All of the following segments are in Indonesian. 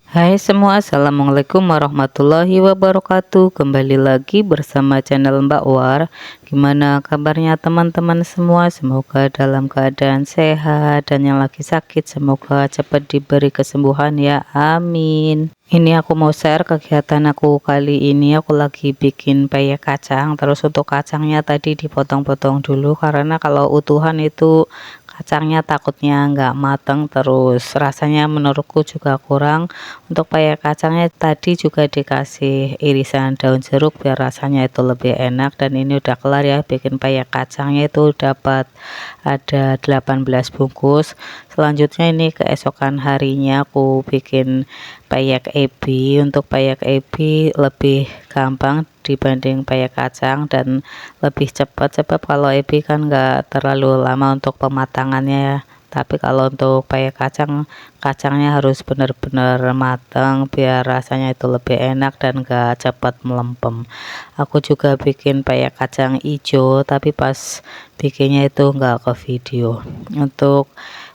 Hai semua, assalamualaikum warahmatullahi wabarakatuh. Kembali lagi bersama channel Mbak War. Gimana kabarnya teman-teman semua? Semoga dalam keadaan sehat, dan yang lagi sakit semoga cepat diberi kesembuhan ya, amin. Ini aku mau share kegiatan aku kali ini. Aku lagi bikin peyek kacang. Terus untuk kacangnya tadi dipotong-potong dulu, karena kalau utuhan itu kacangnya takutnya nggak mateng, terus rasanya menurutku juga kurang. Untuk peyek kacangnya tadi juga dikasih irisan daun jeruk biar rasanya itu lebih enak. Dan ini udah kelar ya, bikin peyek kacangnya itu dapat ada 18 bungkus. Selanjutnya ini keesokan harinya aku bikin peyek ebi. Untuk peyek ebi lebih gampang dibanding peyek kacang dan lebih cepat, sebab kalau ebi kan nggak terlalu lama untuk pematangannya ya. Tapi kalau untuk peyek kacang, kacangnya harus benar-benar matang biar rasanya itu lebih enak dan gak cepat melempem. Aku juga bikin peyek kacang hijau, tapi pas bikinnya itu nggak ke video. Untuk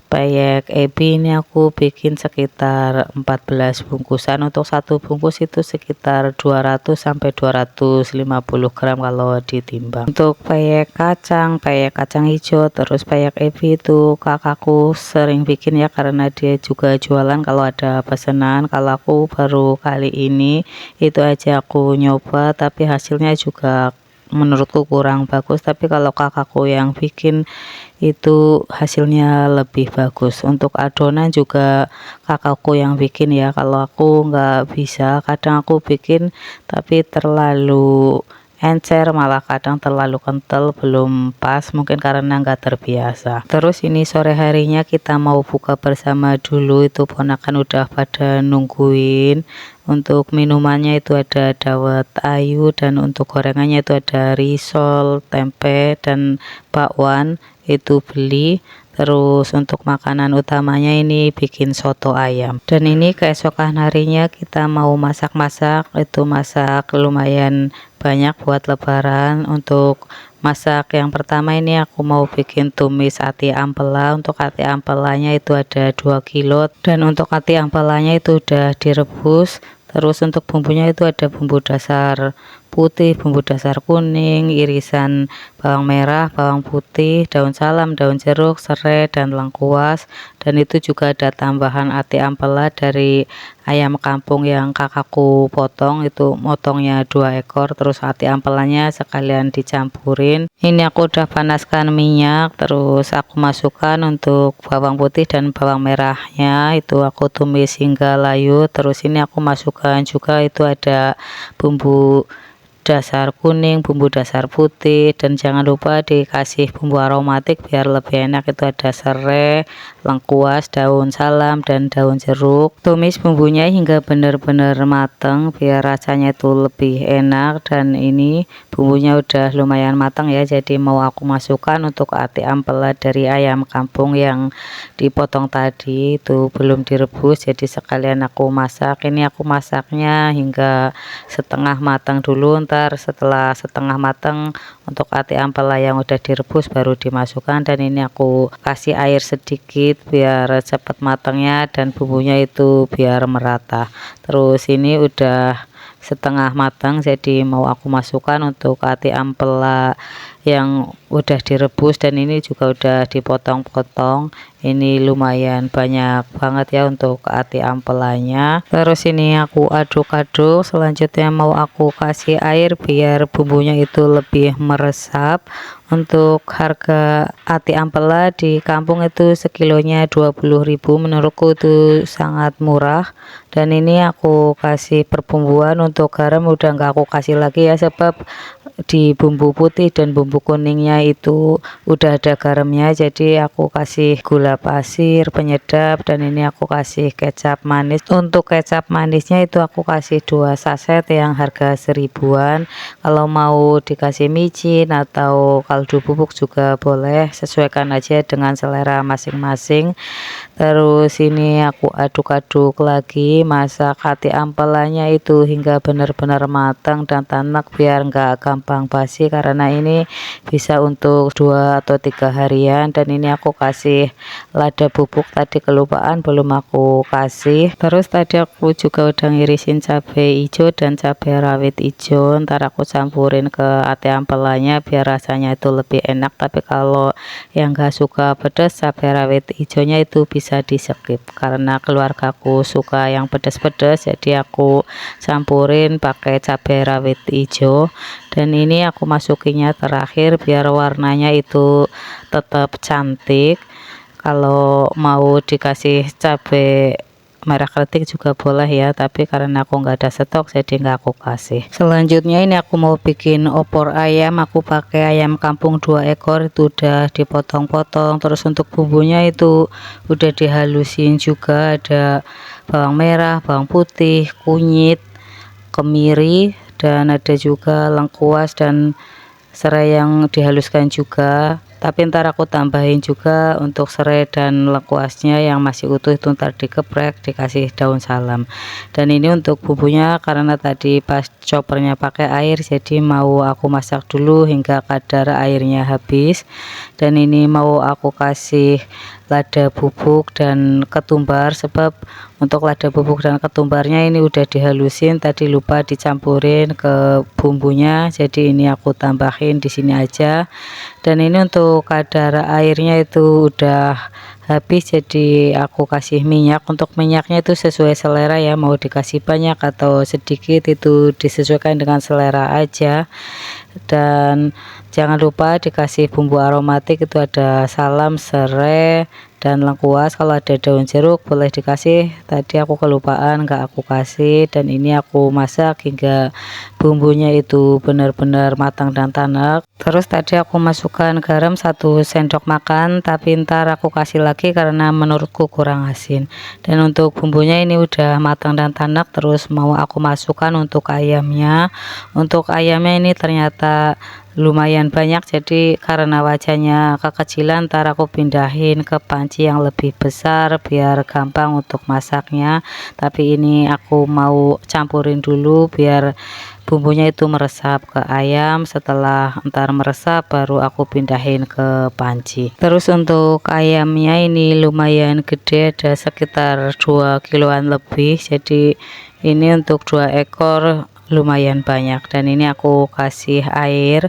peyek ebi ini aku bikin sekitar 14 bungkusan. Untuk satu bungkus itu sekitar 200 sampai 250 gram kalau ditimbang. Untuk peyek kacang hijau terus peyek ebi itu kakakku sering bikin ya, karena dia juga jualan kalau ada pesanan. Kalau aku baru kali ini, itu aja aku nyoba, tapi hasilnya juga menurutku kurang bagus. Tapi kalau kakakku yang bikin itu hasilnya lebih bagus. Untuk adonan juga kakakku yang bikin ya, kalau aku nggak bisa. Kadang aku bikin tapi terlalu encer, malah kadang terlalu kental, belum pas, mungkin karena nggak terbiasa. Terus ini sore harinya kita mau buka bersama dulu, itu ponakan udah pada nungguin. Untuk minumannya itu ada dawet ayu, dan untuk gorengannya itu ada risol, tempe, dan bakwan itu beli. Terus untuk makanan utamanya ini bikin soto ayam. Dan ini keesokan harinya kita mau masak-masak, itu masak lumayan banyak buat lebaran. Untuk masak yang pertama ini aku mau bikin tumis ati ampela. Untuk ati ampelanya itu ada 2 kilo, dan untuk ati ampelanya itu udah direbus. Terus untuk bumbunya itu ada bumbu dasar putih, bumbu dasar kuning, irisan bawang merah, bawang putih, daun salam, daun jeruk, serai, dan lengkuas. Dan itu juga ada tambahan ati ampela dari ayam kampung yang kakakku potong, itu motongnya 2 ekor. Terus ati ampelanya sekalian dicampurin. Ini aku udah panaskan minyak, terus aku masukkan untuk bawang putih dan bawang merahnya, itu aku tumis hingga layu. Terus ini aku masukkan juga itu ada bumbu dasar kuning, bumbu dasar putih, dan jangan lupa dikasih bumbu aromatik biar lebih enak, itu ada serai, lengkuas, daun salam, dan daun jeruk. Tumis bumbunya hingga benar-benar matang biar rasanya itu lebih enak. Dan ini bumbunya udah lumayan matang ya, jadi mau aku masukkan untuk ati ampela dari ayam kampung yang dipotong tadi, itu belum direbus, jadi sekalian aku masak. Ini aku masaknya hingga setengah matang dulu. Ntar setelah setengah matang untuk ati ampela yang udah direbus baru dimasukkan. Dan ini aku kasih air sedikit biar cepat matangnya dan bumbunya itu biar merata. Terus ini udah setengah matang, jadi mau aku masukkan untuk ati ampela yang udah direbus. Dan ini juga udah dipotong-potong, ini lumayan banyak banget ya untuk ati ampelanya. Terus ini aku aduk-aduk. Selanjutnya mau aku kasih air biar bumbunya itu lebih meresap. Untuk harga ati ampela di kampung itu sekilonya 20.000, menurutku itu sangat murah. Dan ini aku kasih perbumbuan. Untuk garam udah nggak aku kasih lagi ya, sebab di bumbu putih dan bumbu kuningnya itu udah ada garamnya, jadi aku kasih gula pasir penyedap. Dan ini aku kasih kecap manis. Untuk kecap manisnya itu aku kasih 2 saset yang harga 1000-an. Kalau mau dikasih micin atau kaldu kaldu bubuk juga boleh, sesuaikan aja dengan selera masing-masing. Terus ini aku aduk-aduk lagi, masak ati ampelannya itu hingga benar-benar matang dan tanak biar nggak gampang basi, karena ini bisa untuk 2 atau 3 harian. Dan ini aku kasih lada bubuk, tadi kelupaan belum aku kasih. Terus tadi aku juga udah ngirisin cabai hijau dan cabai rawit hijau, ntar aku campurin ke ati ampelannya biar rasanya itu lebih enak. Tapi kalau yang gak suka pedas, cabai rawit hijaunya itu bisa di skip, karena keluargaku suka yang pedas-pedas, jadi aku campurin pakai cabai rawit hijau. Dan ini aku masukinnya terakhir biar warnanya itu tetap cantik. Kalau mau dikasih cabai merah keriting juga boleh ya, tapi karena aku nggak ada stok jadi nggak aku kasih. Selanjutnya ini aku mau bikin opor ayam. Aku pakai ayam kampung 2 ekor, itu udah dipotong-potong. Terus untuk bumbunya itu udah dihalusin juga, ada bawang merah, bawang putih, kunyit, kemiri, dan ada juga lengkuas dan serai yang dihaluskan juga. Tapi ntar aku tambahin juga untuk serai dan lengkuasnya yang masih utuh itu ntar dikeprek, dikasih daun salam. Dan ini untuk bumbunya, karena tadi pas choppernya pakai air, jadi mau aku masak dulu hingga kadar airnya habis. Dan ini mau aku kasih lada bubuk dan ketumbar, sebab untuk lada bubuk dan ketumbarnya ini udah dihalusin, tadi lupa dicampurin ke bumbunya, jadi ini aku tambahin di sini aja. Dan ini untuk kadar airnya itu udah habis, jadi aku kasih minyak. Untuk minyaknya itu sesuai selera ya, mau dikasih banyak atau sedikit itu disesuaikan dengan selera aja. Dan jangan lupa dikasih bumbu aromatik, itu ada salam, serai, dan lengkuas. Kalau ada daun jeruk boleh dikasih, tadi aku kelupaan nggak aku kasih. Dan ini aku masak hingga bumbunya itu benar-benar matang dan tanak. Terus tadi aku masukkan garam 1 sendok makan, tapi ntar aku kasih lagi karena menurutku kurang asin. Dan untuk bumbunya ini udah matang dan tanak. Terus mau aku masukkan untuk ayamnya. Untuk ayamnya ini ternyata lumayan banyak, jadi karena wajahnya kekecilan, ntar aku pindahin ke panci yang lebih besar biar gampang untuk masaknya. Tapi ini aku mau campurin dulu biar bumbunya itu meresap ke ayam. Setelah ntar meresap baru aku pindahin ke panci. Terus untuk ayamnya ini lumayan gede, ada sekitar 2 kiloan lebih, jadi ini untuk 2 ekor lumayan banyak. Dan ini aku kasih air.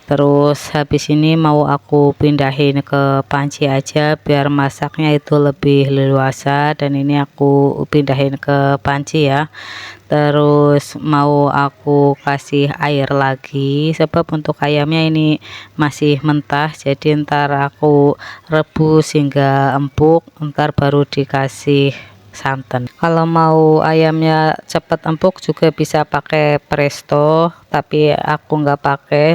Terus habis ini mau aku pindahin ke panci aja biar masaknya itu lebih leluasa. Dan ini aku pindahin ke panci ya. Terus mau aku kasih air lagi, sebab untuk ayamnya ini masih mentah, jadi ntar aku rebus hingga empuk, ntar baru dikasih santan. Kalau mau ayamnya cepat empuk juga bisa pakai presto, tapi aku nggak pakai,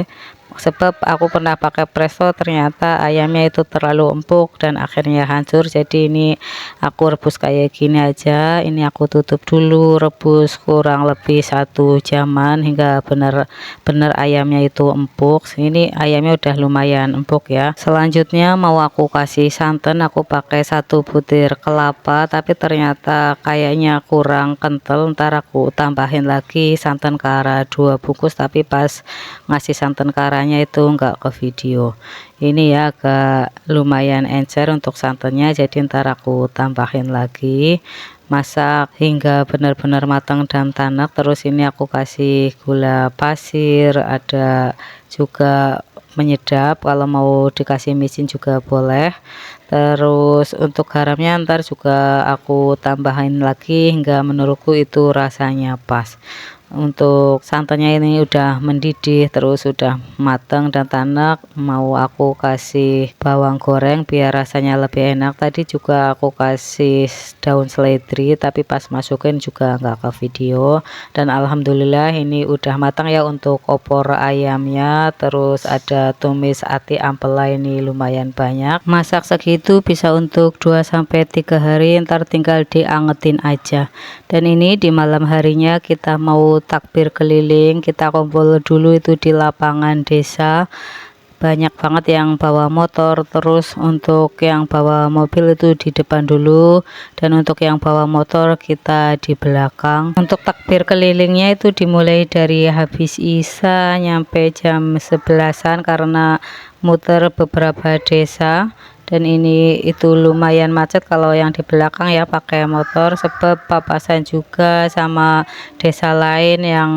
sebab aku pernah pakai presto ternyata ayamnya itu terlalu empuk dan akhirnya hancur. Jadi ini aku rebus kayak gini aja. Ini aku tutup dulu, rebus kurang lebih 1 jaman hingga benar-benar ayamnya itu empuk. Ini ayamnya udah lumayan empuk ya. Selanjutnya mau aku kasih santan. Aku pakai 1 butir kelapa, tapi ternyata kayaknya kurang kental, ntar aku tambahin lagi santan kara 2 bungkus. Tapi pas ngasih santan karanya itu enggak ke video. Ini ya agak lumayan encer untuk santannya, jadi ntar aku tambahin lagi. Masak hingga benar-benar matang dan tanak. Terus ini aku kasih gula pasir, ada juga menyedap, kalau mau dikasih micin juga boleh. Terus untuk garamnya ntar juga aku tambahin lagi hingga menurutku itu rasanya pas. Untuk santannya ini udah mendidih, terus udah matang dan tanak, mau aku kasih bawang goreng biar rasanya lebih enak. Tadi juga aku kasih daun seledri, tapi pas masukin juga nggak ke video. Dan alhamdulillah ini udah matang ya untuk opor ayamnya. Terus ada tumis ati ampela, ini lumayan banyak. Masak segitu bisa untuk 2-3 hari, ntar tinggal diangetin aja. Dan ini di malam harinya kita mau takbir keliling, kita kumpul dulu itu di lapangan desa. banyak banget yang bawa motor, terus untuk yang bawa mobil itu di depan dulu, dan untuk yang bawa motor kita di belakang. Untuk takbir kelilingnya itu dimulai dari habis Isya nyampe jam 11-an karena muter beberapa desa. Dan ini itu lumayan macet kalau yang di belakang ya pakai motor, sebab papasan juga sama desa lain yang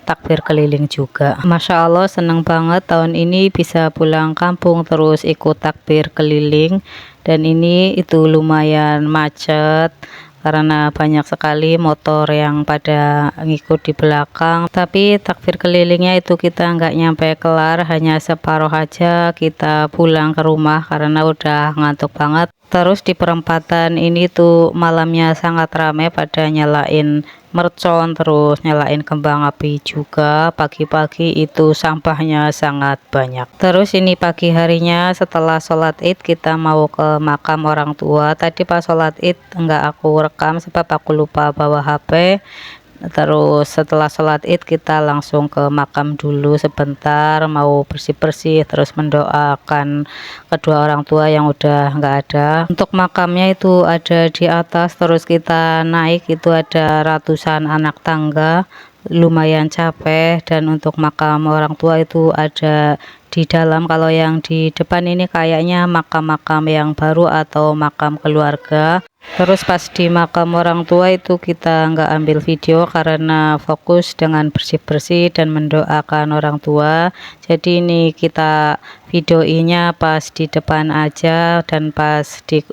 takbir keliling juga. Masya Allah, seneng banget tahun ini bisa pulang kampung terus ikut takbir keliling. Dan ini itu lumayan macet karena banyak sekali motor yang pada ngikut di belakang, tapi takbir kelilingnya itu kita nggak nyampe kelar, hanya separuh aja kita pulang ke rumah karena udah ngantuk banget. Terus di perempatan ini tuh malamnya sangat ramai pada nyalain mercon, terus nyalain kembang api juga. Pagi-pagi itu sampahnya sangat banyak. Terus ini pagi harinya setelah sholat id kita mau ke makam orang tua. Tadi pas sholat id enggak aku rekam sebab aku lupa bawa HP. Terus setelah sholat id kita langsung ke makam dulu sebentar, mau bersih-bersih terus mendoakan kedua orang tua yang udah nggak ada. Untuk makamnya itu ada di atas, terus kita naik itu ada ratusan anak tangga, lumayan capek. Dan untuk makam orang tua itu ada di dalam. Kalau yang di depan ini kayaknya makam-makam yang baru atau makam keluarga. Terus pas di makam orang tua itu kita nggak ambil video karena fokus dengan bersih-bersih dan mendoakan orang tua. Jadi ini kita videoinya pas di depan aja, dan pas di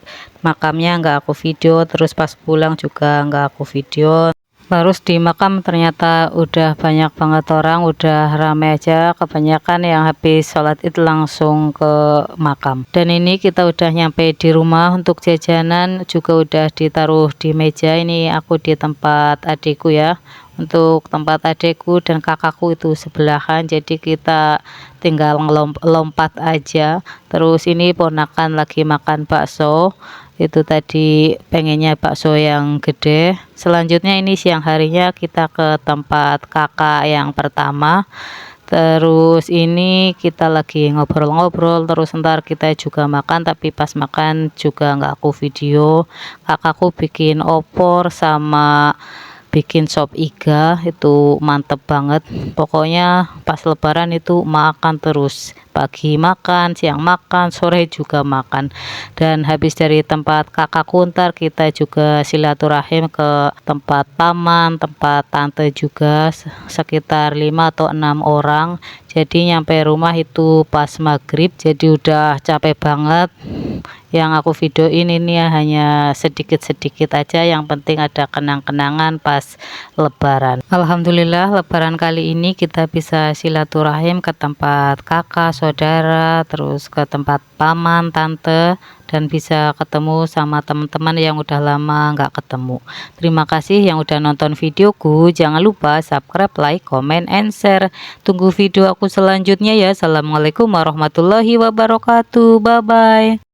makamnya nggak aku video, terus pas pulang juga nggak aku video. Terus di makam ternyata udah banyak banget orang, udah rame aja, kebanyakan yang habis sholat itu langsung ke makam. Dan ini kita udah nyampe di rumah. Untuk jajanan juga udah ditaruh di meja. Ini aku di tempat adikku ya. Untuk tempat adikku dan kakakku itu sebelahan, jadi kita tinggal lompat aja. Terus ini ponakan lagi makan bakso, itu tadi pengennya bakso yang gede. Selanjutnya ini siang harinya kita ke tempat kakak yang pertama. Terus ini kita lagi ngobrol-ngobrol, terus ntar kita juga makan, tapi pas makan juga nggak aku video. Kakakku bikin opor sama bikin sop iga, itu mantep banget. Pokoknya pas lebaran itu makan terus, pagi makan, siang makan, sore juga makan. Dan habis dari tempat kakakku ntar kita juga silaturahim ke tempat paman, tempat tante juga, sekitar 5 atau 6 orang. Jadi nyampe rumah itu pas maghrib, jadi udah capek banget. Yang aku videoin ini ya hanya sedikit-sedikit aja, yang penting ada kenang-kenangan pas lebaran. Alhamdulillah lebaran kali ini kita bisa silaturahim ke tempat kakak, saudara, terus ke tempat paman, tante, dan bisa ketemu sama teman-teman yang udah lama nggak ketemu. Terima kasih yang udah nonton videoku, jangan lupa subscribe, like, comment, and share. Tunggu video aku selanjutnya ya. Assalamualaikum warahmatullahi wabarakatuh. Bye bye.